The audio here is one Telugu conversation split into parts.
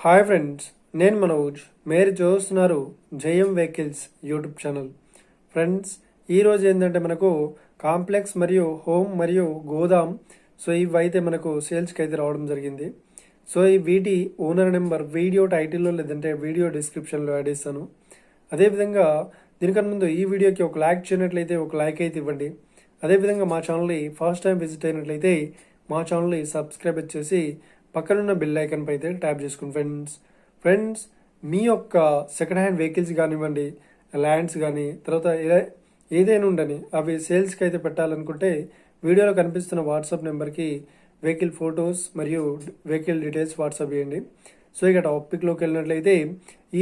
హాయ్ ఫ్రెండ్స్, నేను మనోజ్. మీరు చూస్తున్నారు జయం వెహికల్స్ యూట్యూబ్ ఛానల్. ఫ్రెండ్స్, ఈరోజు ఏంటంటే మనకు కాంప్లెక్స్ మరియు హోమ్ మరియు గోదాం, సో ఇవి అయితే మనకు సేల్స్కి అయితే రావడం జరిగింది. సో ఈ వీటి ఓనర్ నెంబర్ వీడియో టైటిల్లో లేదంటే వీడియో డిస్క్రిప్షన్లో యాడ్ చేస్తాను. అదేవిధంగా దీనికన్నా ముందు ఈ వీడియోకి ఒక లైక్ చేయనట్లయితే ఒక లైక్ అయితే ఇవ్వండి. అదేవిధంగా మా ఛానల్ని ఫస్ట్ టైం విజిట్ అయినట్లయితే మా ఛానల్ని సబ్స్క్రైబ్ చేసి పక్కనున్న బెల్ ఐకన్ పై అయితే ట్యాప్ చేసుకోండి. ఫ్రెండ్స్ మీ యొక్క సెకండ్ హ్యాండ్ వెహికల్స్ కానివ్వండి, ల్యాండ్స్ కానీ, తర్వాత ఏదైనా ఉండని అవి సేల్స్కి అయితే పెట్టాలనుకుంటే వీడియోలో కనిపిస్తున్న వాట్సాప్ నెంబర్కి వెహికల్ ఫొటోస్ మరియు వెహికల్ డీటెయిల్స్ వాట్సాప్ చేయండి. సో ఇక టాపిక్లోకి వెళ్ళినట్లయితే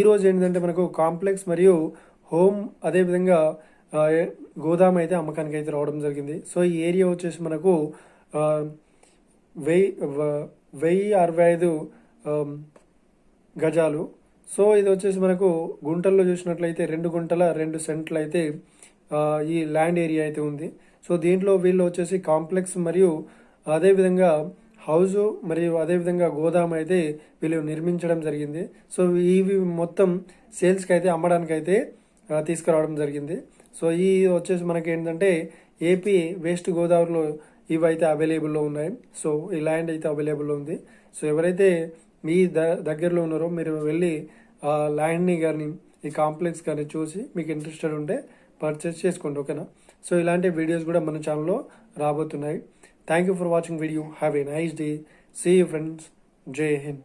ఈరోజు ఏంటంటే మనకు కాంప్లెక్స్ మరియు హోమ్ అదేవిధంగా గోదాం అయితే అమ్మకానికి అయితే రావడం జరిగింది. సో ఈ ఏరియా వచ్చేసి మనకు 1065 గజాలు. సో ఇది వచ్చేసి మనకు గుంటల్లో చూసినట్లయితే 2 గుంటల 2 సెంట్లు అయితే ఈ ల్యాండ్ ఏరియా అయితే ఉంది. సో దీంట్లో వీళ్ళు వచ్చేసి కాంప్లెక్స్ మరియు అదేవిధంగా హౌస్ మరియు అదేవిధంగా గోదాం అయితే వీళ్ళు నిర్మించడం జరిగింది. సో ఇవి మొత్తం సేల్స్కి అయితే అమ్మడానికి అయితే తీసుకురావడం జరిగింది. సో ఈ వచ్చేసి మనకి ఏంటంటే ఏపీ వెస్ట్ గోదావరిలో ఇవి అయితే అవైలబుల్లో ఉన్నాయి. సో ఈ ల్యాండ్ అయితే అవైలబుల్లో ఉంది. సో ఎవరైతే మీ దగ్గరలో ఉన్నారో మీరు వెళ్ళి ఆ ల్యాండ్ని కానీ ఈ కాంప్లెక్స్ కానీ చూసి మీకు ఇంట్రెస్టెడ్ ఉంటే పర్చేస్ చేసుకోండి, ఓకేనా. సో ఇలాంటి వీడియోస్ కూడా మన ఛానల్లో రాబోతున్నాయి. Thank you for watching video. Have a nice day. See you friends. జై హింద్.